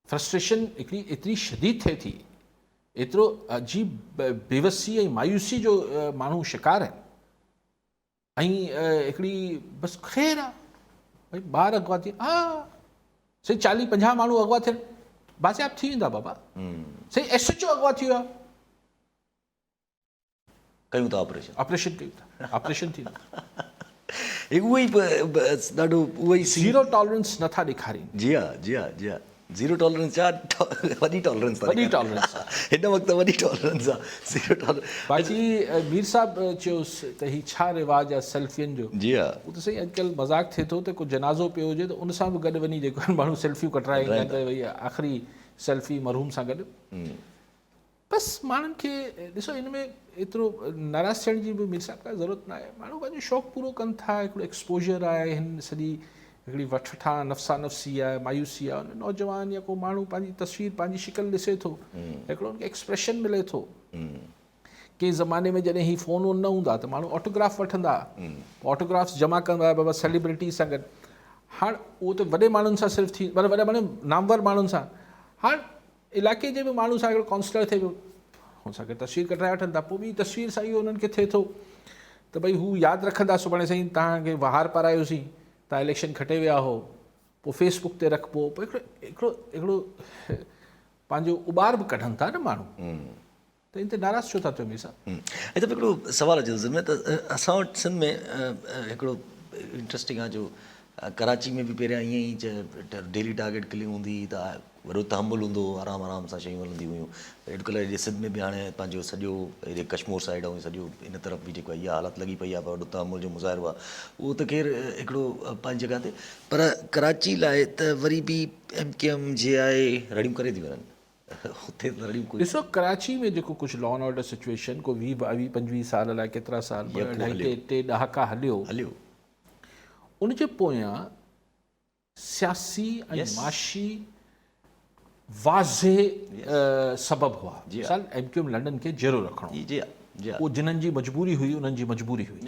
S2: फ्रस्ट्रेशन हिकिड़ी एतिरी शदीद थिए थी, एतिरो अजीब बेवसी ऐं मायूसी जो माण्हू शिकार आहिनि। ऐं हिकिड़ी बसि ख़ैरु आहे भई ॿार अगवा थिए, हा सही 40-50 माण्हू अगवा थियनि, बाज़ियाब थी वेंदा बाबा। सही SHO अगवा थी वियो आहे,
S1: कयूं था
S2: ऑपरेशन कयूं था, ऑपरेशन थींदो।
S1: उहो ई ॾाढो उहो ई
S2: ज़ीरो टॉलरेंस नथा ॾेखारीनि।
S1: जी हा, जी हा, जी हा। ज़ीरो टॉलरेंस छा? वॾी टॉलरेंस,
S2: वॾी टॉलरेंस
S1: हिन वक़्तु वॾी टॉलरेंस आहे। Zero tolerance.
S2: बाक़ी मीर साहब चयोसि त हीउ छा रिवाज आहे सेल्फियुनि जो?
S1: जी हा,
S2: उहो त सही अॼुकल्ह मज़ाक थिए थो त को जनाज़ो पियो हुजे त उन सां बि गॾु वञी जेको माण्हू सेल्फियूं कटराईंदा आहिनि त भई आख़िरी सेल्फी मरहूम सां गॾु। बसि माण्हुनि खे ॾिसो हिन में एतिरो नाराज़ थियण जी बि मीर साहिब का ज़रूरत न आहे. माण्हू पंहिंजो शौक़ु पूरो कनि था, हिकिड़ो एक्सपोजर आहे, हिन सॼी हिकिड़ी वठठा नफ़्सा नफ़्सी आहे, मायूसी आहे. उन नौजवान या को माण्हू पंहिंजी तस्वीर पंहिंजी शिकिल ॾिसे थो, हिकिड़ो उनखे एक्सप्रेशन मिले थो. कंहिं ज़माने में जॾहिं ही फ़ोन वोन न हूंदा त माण्हू ऑटोग्राफ वठंदा, ऑटोग्राफ्स जमा कंदा बाबा सेलिब्रिटी सां गॾु. हाणे उहो त वॾे माण्हुनि सां सिर्फ़ु थी, वॾे माण्हू नामवर माण्हुनि सां. हाणे इलाइक़े जे बि माण्हू सां हिकिड़ो काउंसलर थिए पियो, हुन सां गॾु तस्वीर कढाए वठनि था. पोइ ॿी तस्वीर सां इहो उन्हनि खे थिए थो त भई हू यादि रखंदा सुभाणे साईं तव्हांखे वहार पारायोसीं, तव्हां इलेक्शन खटे विया हो, पोइ फेसबुक ते रखिबो. पोइ हिकिड़ो पंहिंजो उॿार बि कढनि था न माण्हू. त इन ते नाराज़ छो था थियो मीर साहिबु?
S1: ऐं त हिकिड़ो सुवाल अचे ज़िम में त असां वटि सिंध में हिकिड़ो इंट्रस्टिंग आहे जो कराची में बि पहिरियां ईअं ई डेली टारगेट किलिंग हूंदी त वॾो तहमुल हूंदो हो, आराम सां शयूं हलंदियूं हुयूं. अॼुकल्ह हेॾे सिंध में बि हाणे पंहिंजो सॼो हेॾे कश्मीर साइड ऐं सॼो इन तरफ़ बि जेको आहे इहा हालत लॻी पई आहे, पर वॾो तहमुल जो मुज़ाहिरो आहे. उहो त ख़ैर हिकिड़ो पंहिंजी जॻह ते, पर कराची लाइ त वरी बि MKM जे आहे रड़ियूं करे थी वञनि. हुते त रड़ियूं कोई
S2: ॾिसो कराची में जेको कुझु लॉ एंड ऑर्डर सिचुएशन को 20-22 साल लाइ केतिरा साल, 2.5-3 ॾहाका हलियो, उनजे पोयां सियासी ऐं माशी वाज़े सबब हुआ. मिसाल MKM लंडन खे जेरो रखणो, उहो जिन्हनि जी मजबूरी हुई, उन्हनि जी मजबूरी हुई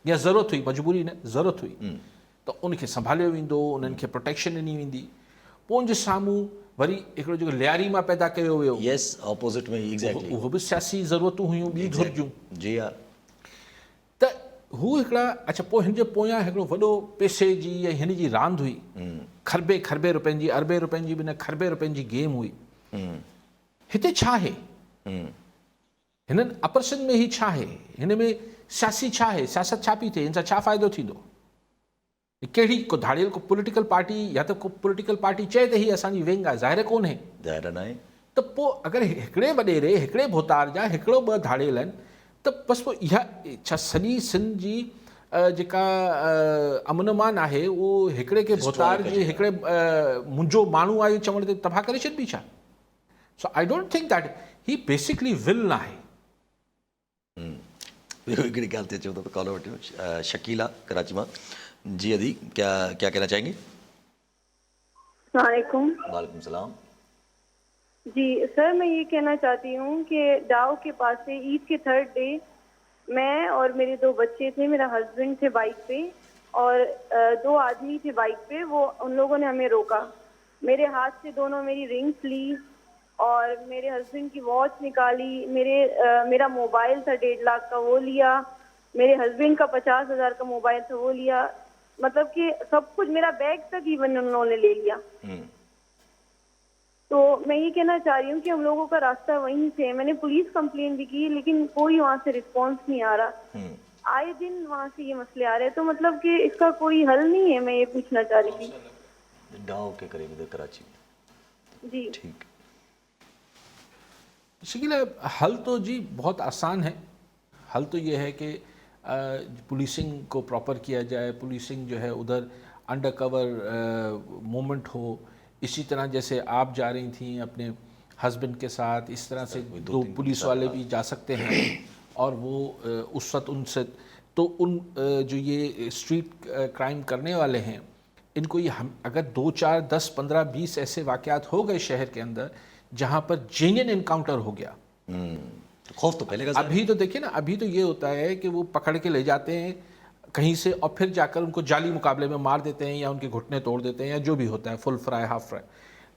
S2: या ज़रूरत हुई, मजबूरी न ज़रूरत हुई, त उनखे संभालियो वेंदो, उन्हनि खे प्रोटेक्शन ॾिनी वेंदी. पोइ उनजे साम्हूं वरी हिकिड़ो जेको लियारी मां पैदा कयो वियो,
S1: ऑपोज़िट में एग्ज़ैक्टली,
S2: उहो बि सियासी ज़रूरतूं हुयूं ॿी घुर जूं.
S1: जी हा.
S2: त हू हिकिड़ा अच्छा पोइ हिन जे पोयां हिकिड़ो वॾो पैसे जी या हिन जी रांदि हुई, खरबे रुपयनि जी, अरबे रुपयनि जी बि न, खरबे रुपयनि जी गेम हुई. हिते छा आहे, हिननि अपर सिंध में ही छा आहे, हिन में सियासी छा आहे, सियासत छा पई थिए, हिन सां छा फ़ाइदो थींदो? कहिड़ी को धाड़ियल को पॉलिटिकल पार्टी या त को पॉलिटिकल पार्टी चए त ही असांजी विंग आहे, ज़ाहिर कोन्हे,
S1: ज़ाहिर न आहे.
S2: त पोइ अगरि हिकिड़े वॾेरे हिकिड़े भोतार जा हिकिड़ो ॿ धाड़ियल आहिनि त बसि पोइ इहा छा सॼी सिंध जी जेका अमन अमान आहे उहो हिकिड़े के भोतार जी हिकिड़े मुंहिंजो माण्हू आहे चवण ते तबाह करे छॾिबी छा? So I don't think that he basically will न आहे.
S1: हिकिड़ी ॻाल्हि ते चओ त कॉल वठियो शकीला कराची मां. जी अदी, क्या कहना चाहेंगे?
S5: अस्सलामुअलैकुम.
S1: वालेकुम सलाम.
S5: जी सर, मैं ये कहना चाहती हूँ कि डाव के पास से ईद के 3rd डे मैं और मेरे 2 बच्चे थे, मेरा हस्बैंड थे बाइक पे और 2 आदमी थे बाइक पे. वो उन लोगों ने हमें रोका, मेरे हाथ से दोनों मेरी रिंग्स ली और मेरे हस्बैंड की वॉच निकाली, मेरा मोबाइल था 1.5 लाख का वो लिया, मेरे हस्बैंड का 50,000 का मोबाइल था वो लिया. मतलब कि सब कुछ, मेरा बैग तक इवन उन्होंने ले लिया. तो मैं ये कहना चाह रही हूँ कि हम लोगों का रास्ता वहीं से, मैंने पुलिस कंप्लेन भी की लेकिन कोई वहाँ से रिस्पांस नहीं आ रहा. आए दिन वहाँ से ये मसले आ रहे हैं, तो मतलब कि इसका कोई हल नहीं है, मैं ये पूछना चाह रही थी.
S1: डाव के करीब कराची.
S5: जी
S1: ठीक.
S2: शकीला, हल तो जी बहुत आसान है. हल तो ये है कि पुलिसिंग को प्रॉपर किया जाए, पुलिसिंग जो है उधर अंडर कवर मूवमेंट हो. इसी तरह जैसे आप जा रही थी अपने हस्बैंड के साथ, इस तरह से 2 पुलिस वाले भी जा सकते हैं और वो उस वक्त उनसे तो उन जो ये स्ट्रीट क्राइम करने वाले हैं इनको ये हम अगर 2, 4, 10, 15, 20 ऐसे वाक़यात हो गए शहर के अंदर जहाँ पर जेन्युइन इनकाउंटर हो गया,
S1: खौफ तो पहले का.
S2: अभी तो देखिए ना, अभी तो ये होता है कि वो पकड़ के ले जाते हैं कहीं से और फिर जाकर उनको जाली मुकाबले में मार देते हैं या उनके घुटने तोड़ देते हैं या जो भी होता है, फुल फ्राई हाफ फ्राई.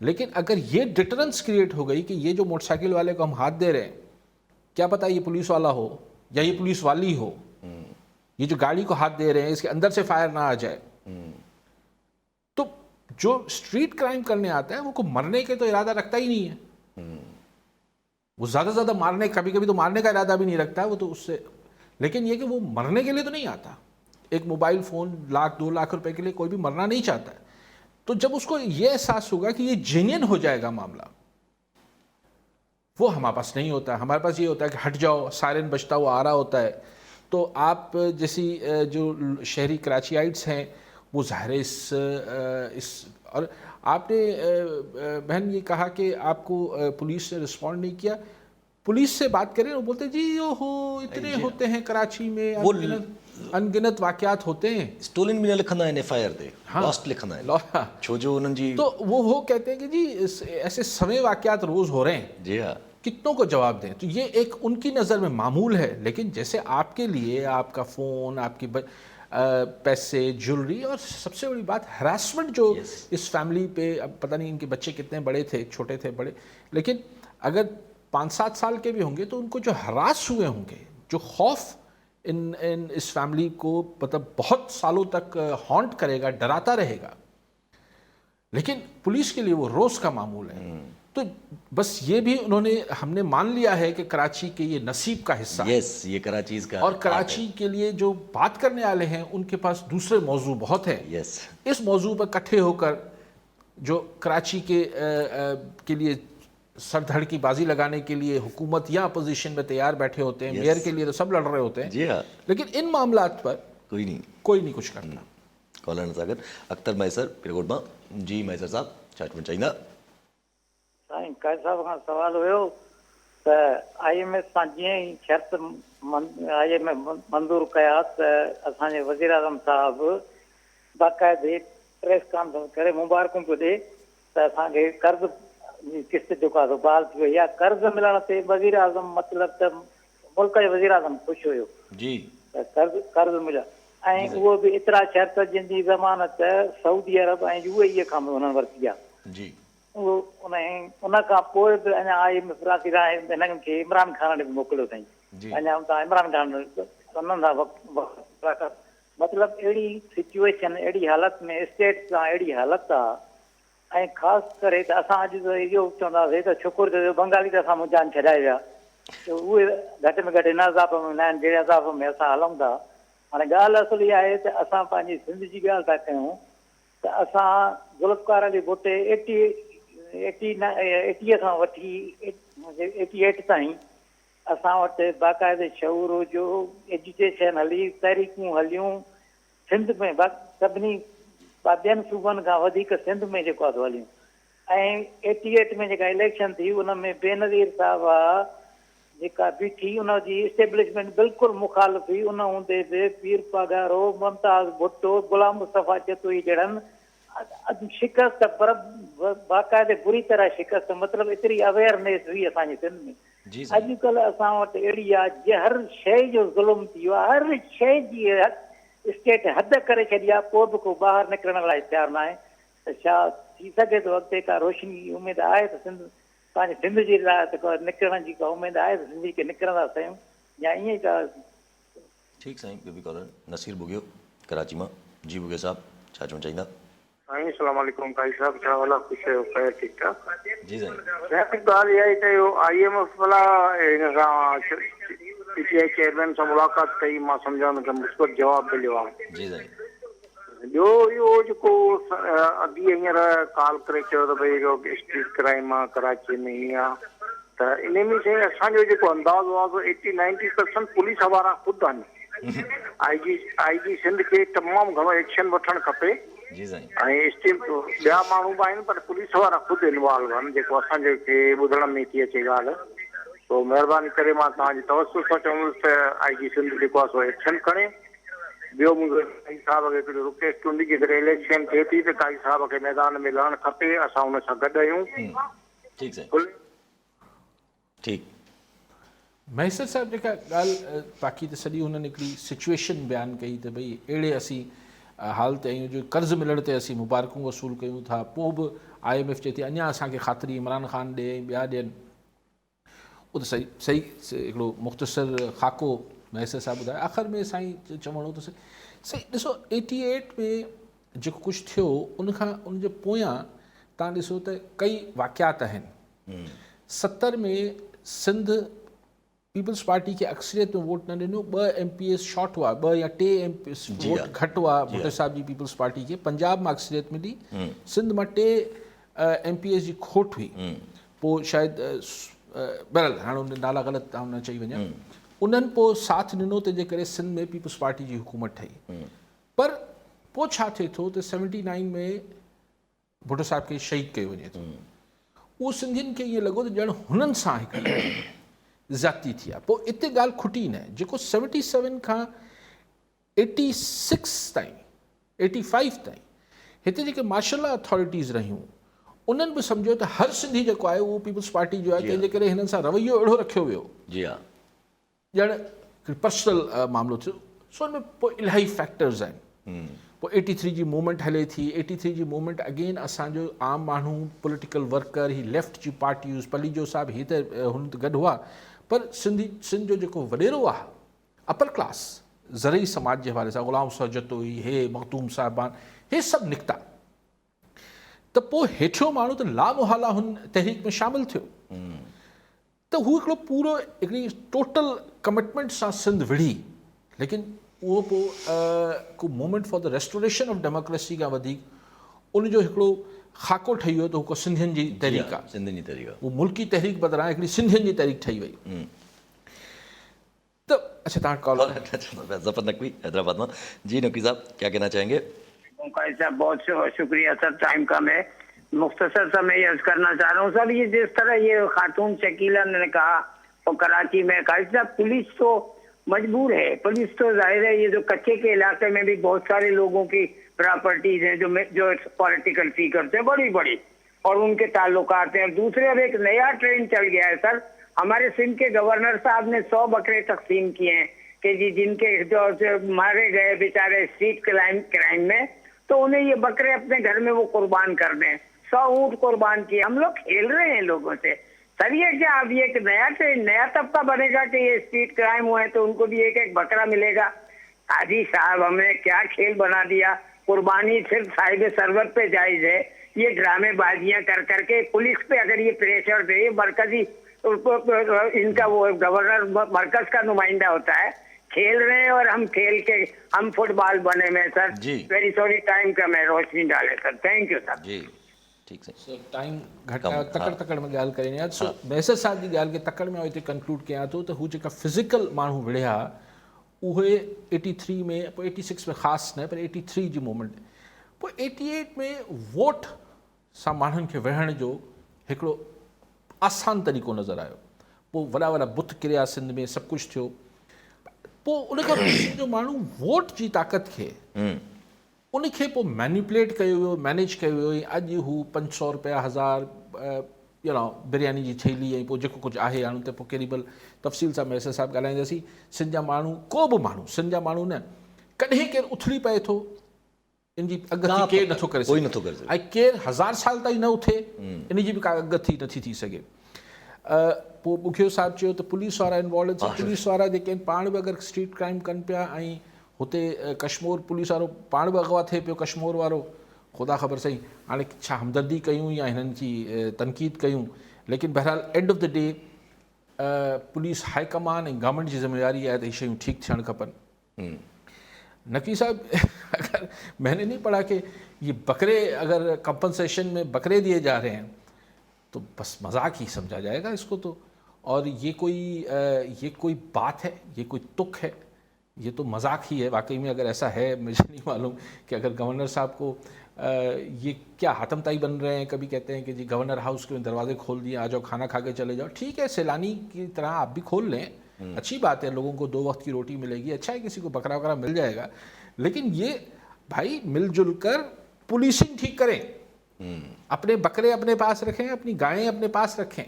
S2: लेकिन अगर ये डिटरेंस क्रिएट हो गई कि ये जो मोटरसाइकिल वाले को हम हाथ दे रहे हैं, क्या पता ये पुलिस वाला हो या ये पुलिस वाली हो, ये जो गाड़ी को हाथ दे रहे हैं इसके अंदर से फायर ना आ जाए, तो जो स्ट्रीट क्राइम करने आता है वो को मरने के तो इरादा रखता ही नहीं है. वो ज़्यादा से ज़्यादा मारने, कभी कभी तो मारने का इरादा भी नहीं रखता है वो तो उससे, लेकिन ये कि वो मरने के लिए तो नहीं आता. एक मोबाइल फ़ोन 1 लाख 2 लाख रुपए के लिए कोई भी मरना नहीं चाहता है. तो जब उसको ये एहसास होगा कि ये जेन्युइन हो जाएगा मामला, वो हमारे पास नहीं होता है. हमारे पास ये होता है कि हट जाओ, सायरन बजता हुआ आ रहा होता है. तो आप जैसी जो शहरी कराचीइट्स हैं वो ज़ाहिर है इस और आपने बहन ये कहा कि आपको पुलिस ने रिस्पॉन्ड नहीं किया. पुलिस से बात करें वो बोलते जी ओहो इतने होते हैं कराची में, अनगिनत वाक़यात होते हैं।
S1: स्टोलन भी न लिखंदा आहिनि FIR ते, लॉस्ट लिखंदा आहिनि, छो जो उन्हनि जी
S2: तो वो कहते हैं कि जी ऐसे सवे वाक़यात रोज़ हो रहे हैं,
S1: जी हाँ,
S2: कितनों को जवाब दें। तो ये एक उनकी नज़र में मामूल है, लेकिन जैसे आपके लिए आपका फ़ोन, आपकी पैसे, ज्वेलरी, और सबसे बड़ी बात हरासमेंट जो इस फैमिली पे, अब पता नहीं इनके बच्चे कितने बड़े थे, छोटे थे, बड़े, लेकिन अगर 5-7 साल के भी होंगे तो उनको जो हरास हुए होंगे, जो खौफ इन इस फैमिली को मतलब बहुत सालों तक हॉन्ट करेगा, डराता रहेगा, लेकिन पुलिस के लिए वो रोज़ का मामूल है। तो बस ये भी हमने मान लिया है कि कराची के ये नसीब का हिस्सा है।
S1: यस, ये कराची का,
S2: और कराची के लिए जो बात करने वाले हैं उनके पास दूसरे मौजू बहुत है।
S1: यस,
S2: इस मौजू पर इकट्ठे होकर जो कराची के लिए सरधड़ की बाजी लगाने के लिए हुकूमत या अपोजिशन में तैयार बैठे होते हैं। मेयर के लिए तो सब लड़ रहे होते हैं,
S1: जी हाँ,
S2: लेकिन इन मामलात पर
S1: कोई नहीं
S2: कुछ करता।
S1: कॉलर सागर अख्तर मैसर पिरगोट मां। जी मैसर साहब, छा चवणु चाहींदा?
S6: साईं कायद साहब खां सवाल हुयो त IMF सां जीअं ई शर्त IMF मंज़ूर कया त असांजे वज़ीर आज़म साहिबु बाक़ाइदे प्रेस कॉन्फ्रेंस करे मुबारकूं पियो ॾिए त असांखे कर्ज़ जी किस्त जेको आहे बहाल थी वई आहे। कर्ज़ मिलण ते वज़ीर आज़म मतिलबु त मुल्क जो वज़ीर आज़म ख़ुशि हुयो
S1: जी,
S6: त कर्ज़ मिलियो, ऐं उहो बि एतिरा शर्त जिन जी ज़मानत सऊदी अरब ऐं UAE खां बि हुननि वरिती आहे।
S1: जी,
S6: उहो उन खां पोइ बि अञा IMF राति हिननि खे इमरान ख़ान ॾे बि मोकिलियो अथई, अञा हुतां इमरान ख़ान उन्हनि सां मतिलबु अहिड़ी सिचुएशन, अहिड़ी हालत में स्टेट सां अहिड़ी हालत आहे। ऐं ख़ासि करे त असां अॼु त इहो चवंदासीं त शुकुर थियो बंगाली त असां मुंहिंजा छॾाए विया, त उहे घटि में घटि हिन अज़ाब में न आहिनि जहिड़े अज़ाब में असां हलूं था। हाणे ॻाल्हि असुल इहा आहे त असां पंहिंजी सिंध जी ॻाल्हि था कयूं त असां ज़ुल्फ़कार अली भुट्टो 80 खां वठी 88 ताईं असां वटि बाक़ाइदे शऊर जो एजुकेशन हली, तहरीकूं हलियूं सिंध में, सभिनी ॿियनि सूबनि खां वधीक सिंध में जेको आहे हलियूं। ऐं 88 में जेका इलेक्शन थी उन में बेनज़ीर साहब आहे जेका बीठी, उनजी इस्टेब्लिशमेंट बिल्कुलु मुखालिफ़ हुई। उन हूंदे बि पीर पागारो, मुमताज़ भुट्टो, गुलाम मुस्तफ़ा चतुई जहिड़नि शिकस्त, पर बाक़ाइदे बुरी तरह शिकस्त, मतिलबु एतिरी अवेयरनेस हुई असांजे सिंध में। अॼुकल्ह असां वटि अहिड़ी आहे जे हर शइ जो ज़ुल्म थी वियो आहे, हर शइ जी स्टेट हद करे छॾी आहे, पोइ बि को ॿाहिरि निकिरण लाइ तयारु न आहे। त छा थी सघे थो अॻिते का रोशनी उमेदु आहे त पंहिंजे सिंध जे लाइ त निकिरण जी का उमेदु आहे त सिंधी खे निकिरंदा सयूं, या ईअं ई का?
S1: ठीकु साईं, ॿियो बि कॉलर नसीर बुगियो कराची मां। जी बुगियो साहब, छा चवणु चाहींदा?
S7: साईं अस्सलाम वालेकुम काई साहब, छा हाल आहे? ख़ुशि आहियो? ख़ैर ठीकु आहे?
S1: जी साईं,
S7: ॻाल्हि इहा आहे त इहो IMF भला हिन सां PTI चेयरमैन सां मुलाक़ात कई, मां सम्झां त मुस्बत जवाबु मिलियो आहे।
S1: जी साईं,
S7: ॿियो इहो जेको अॻी हींअर कॉल करे चयो त भई इहो स्ट्रीट क्राइम आहे कराची में, हीअं आहे त इन में साईं असांजो जेको अंदाज़ो आहे 80-90% पुलिस हवाला ख़ुदि आहिनि। IG सिंध खे तमामु घणो एक्शन वठणु खपे।
S1: जी साईं,
S7: ऐं ॿिया माण्हू बि आहिनि पर पुलिस वारा ख़ुदि इन्वॉल्व आहिनि, जेको असांजे खे ॿुधण में थी अचे ॻाल्हि। तो महिरबानी करे मां तव्हांजी तवसु सां चवंदुसि त IG सिंध जेको आहे सो एक्शन खणे। ॿियो मुंहिंजो काई साहिब खे हिकिड़ी रिक्वेस्ट हूंदी की अगरि इलेक्शन थिए थी त काई साहिब खे मैदान में लहणु खपे, असां हुन सां गॾु आहियूं।
S1: ठीकु साईं, ठीकु।
S2: मैसर साहब जेका ॻाल्हि बाक़ी त सॼी हुननि हिकिड़ी सिचुएशन बयानु कई त भई अहिड़े असीं हालत आहियूं जो कर्ज़ मिलण ते असीं मुबारकूं वसूल कयूं था, पोइ बि IMF चए थी अञा असांखे ख़ातिरी इमरान ख़ान ॾे, ॿिया ॾियनि। उहो त सही हिकिड़ो मुख़्तसर ख़ाको मैसर साहब ॿुधायो। आख़िर में साईं चवणो त सही ॾिसो 88 में जेको कुझु थियो उनजे पोयां तव्हां ॾिसो त कई वाक़ियात आहिनि। 70 में सिंध पीपल्स पार्टी खे अक्सरियत में वोट न ॾिनो, 2 MPs शॉर्ट हुआ, 2 या 3 MPs वोट घटि हुआ भुट्टो साहिब जी पीपल्स पार्टी खे। पंजाब मां अक्सरियत मिली, सिंध मां 3 MPs जी खोट हुई। पोइ शायदि बहरहाल हाणे उन नाला ग़लति न चई वञा, उन्हनि पोइ साथ ॾिनो तंहिंजे करे सिंध में पीपल्स पार्टी जी हुकूमत ठही। पर पोइ छा थिए थो त 79 में भुट्टो साहिब खे शहीद कयो वञे थो। उहो सिंधियुनि खे ईअं लॻो त ॼण हुननि सां हिकिड़ी ज़्यादती थी आहे। पोइ इते ॻाल्हि खुटी न, जेको 77 खां 86 ताईं 85 ताईं हिते जेके मार्शल लॉ अथॉरिटीज़ रहियूं उन्हनि बि सम्झो त हर सिंधी जेको आहे उहो पीपल्स पार्टी जो आहे, तंहिंजे करे हिननि सां रवैयो अहिड़ो रखियो वियो
S1: जी हा,
S2: ॼण पर्सनल मामिलो थियो। सो हुन में पोइ इलाही फैक्टर्स आहिनि। पोइ 83 जी मूवमेंट हले थी, 83 जी मूवमेंट अगेन असांजो आम माण्हू पॉलिटिकल वर्कर ही लेफ्ट जी पार्टियूं पलीजो साहब ही त हुन त गॾु हुआ, पर सिंध जो जेको वॾेरो आहे अपर क्लास ज़रई समाज जे हवाले सां ग़ुलाम सजतोई हे मखदूम साहिबान हे सभु निकिता, त पोइ हेठियों माण्हू त लामुहाला हुन तहरीक में शामिलु थियो, त हू हिकिड़ो पूरो हिकिड़ी टोटल कमिटमेंट सां सिंध विढ़ी। लेकिन उहो पोइ को movement for the restoration of democracy खां वधीक उनजो हिकिड़ो खाको ठही वियो त हू को सिंधियुनि जी तहरीक आहे,
S1: सिंधियुनि जी तहरीक आहे,
S2: वो मुल्की तहरीक बदिरां हिकिड़ी सिंधियुनि जी तहरीक ठही वई। तो अच्छा तव्हां कॉल
S1: जफर नकवी हैदराबाद में। जी नकवी साहब क्या कहना चाहेंगे?
S6: साहब बहुत शुक्रिया सर, टाइम कम है, मुख्तसर सा मैं अर्ज करना चाह रहा हूँ सर, ये जिस तरह ये खातून शकीला ने कहा और कराची में कहा, पुलिस तो मजबूर है, पुलिस तो जाहिर है ये जो कच्चे के इलाके में भी बहुत सारे लोगों की प्रॉपर्टीज हैं जो पॉलिटिकल फिगर्स हैं बड़ी बड़ी और उनके ताल्लुकात हैं। दूसरे अब एक नया ट्रेंड चल गया है सर, हमारे सिंध के गवर्नर साहब ने 100 बकरे तकसीम किए हैं कि जी जिनके जो मारे गए बेचारे स्ट्रीट क्राइम में, तो उन्हें ये बकरे अपने घर में वो कुर्बान कर दें। 100 ऊँट कुर्बान किए। हम लोग खेल रहे हैं लोगों से सर, ये क्या अब ये एक नया तबका बनेगा कि ये स्ट्रीट क्राइम हुए तो उनको भी एक एक बकरा मिलेगा? हाजी साहब हमने क्या खेल बना दिया, कुर्बानी सिर्फ साहिब सरवत पे जायज है, ये ड्रामेबाजियां कर करके पुलिस पे अगर ये प्रेशर दे, ये मरकजी इनका वो गवर्नर मरकज का नुमाइंदा होता है, खेल रहे हैं और हम खेल के हम फुटबॉल बने में सर। वेरी सॉरी टाइम का मैं रोशनी डाले सर, थैंक यू सर।
S1: जी ठीक है
S2: सो टाइम घटि आहे, तकड़ में ॻाल्हि करे सो मैसर साहब जी ॻाल्हि खे तकड़ में हिते कंक्लूड कयां थो त हू जेका फिज़िकल माण्हू विढ़िया उहे 83 में, पोइ 86 में ख़ासि न, पर 83 जी मूवमेंट, पोइ 88 में वोट सां माण्हुनि खे विढ़ण जो हिकिड़ो आसान तरीक़ो नज़र आयो। पोइ वॾा वॾा बुत किरिया सिंध में, सभु कुझु थियो। पोइ उनखां पोइ जो माण्हू वोट जी ताक़त खे उनखे पोइ मैनिपुलेट कयो वियो, मैनेज कयो वियो। अॼु हू 500 रुपया 1000 बिरयानी जी थैली ऐं पोइ जेको कुझु आहे हाणे त पोइ केॾी महिल तफ़सील सां मैसर साहिबु ॻाल्हाईंदासीं। सिंध जा माण्हू, को बि माण्हू, सिंध जा माण्हू न, कॾहिं केरु उथड़ी पए थो इन जी अगति केरु नथो करे सघे, ऐं केरु 1000 साल ताईं न उथे इन जी बि का अगति नथी थी सघे। पोइ बुखियो साहिबु चयो त पुलिस वारा इन्वॉल्व आहिनि। पुलिस वारा जेके आहिनि पाण बि अगरि स्ट्रीट क्राइम कनि पिया, ऐं हुते कश्मीर पुलिस वारो पाण बि अगवा थिए पियो, कश्मीर वारो, ख़ुदा ख़बर सही हाणे छा हमदर्दी कयूं या हिननि जी तनक़ीद कयूं, लेकिन बहरहाल end of the day police high command ऐं गवर्नमेंट जी ज़िम्मेदारी आहे त हीअ शयूं ठीकु थियणु खपनि। नक़वी साहब अगर मैंने नहीं पढ़ा कि ये बकरे अगर कंपनसेशन में बकरे दिए जा रहे हैं तो बस मजाक ही समझा जाएगा इसको तो, और ये कोई बात है, ये कोई तुक है, ये तो मजाक ही है। वाकई में अगर ऐसा है, मुझे नहीं मालूम कि अगर गवर्नर साहब को ये क्या हातमताई बन रहे हैं, कभी कहते हैं कि जी गवर्नर हाउस के दरवाजे खोल दिए, आ जाओ खाना खा के चले जाओ। ठीक है, सैलानी की तरह आप भी खोल लें, अच्छी बात है, लोगों को 2 वक्त की रोटी मिलेगी, अच्छा है, किसी को बकरा वकरा मिल जाएगा, लेकिन ये भाई मिलजुल कर पुलिसिंग ठीक करें, अपने बकरे अपने पास रखें, अपनी गायें अपने पास रखें,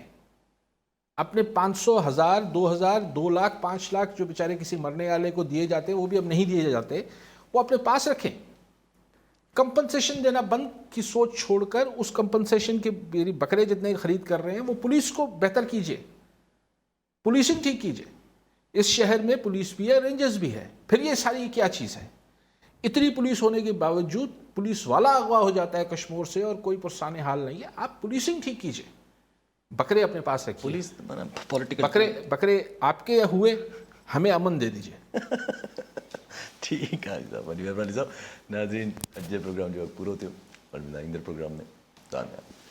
S2: अपने 500, 1000, 2000, 2 लाख, 5 लाख जो बेचारे किसी मरने वाले को दिए जाते, वो भी अब नहीं दिए जाते, वो अपने पास रखें। कंपनसेशन देना बंद की सोच छोड़कर उस कंपनसेशन के बकरे जितने खरीद कर रहे हैं वो पुलिस को बेहतर कीजिए, पुलिसिंग ठीक कीजिए। इस शहर में पुलिस भी है, रेंजर्स भी है, फिर ये सारी क्या चीज़ है? इतनी पुलिस होने के बावजूद पुलिस वाला अगवा हो जाता है कश्मीर से और कोई पुरसाने हाल नहीं है। आप पुलिसिंग ठीक कीजिए, बकरे अपने पास रखिए,
S1: पुलिस पॉलिटिकल
S2: बकरे आपके हुए, हमें अमन दे दीजिए।
S1: ठीक है साहब, वॾी महिरबानी साहब। नाज़रीन, अॼु जो प्रोग्राम जो पूरो थियो, और ईंदड़ प्रोग्राम में तव्हां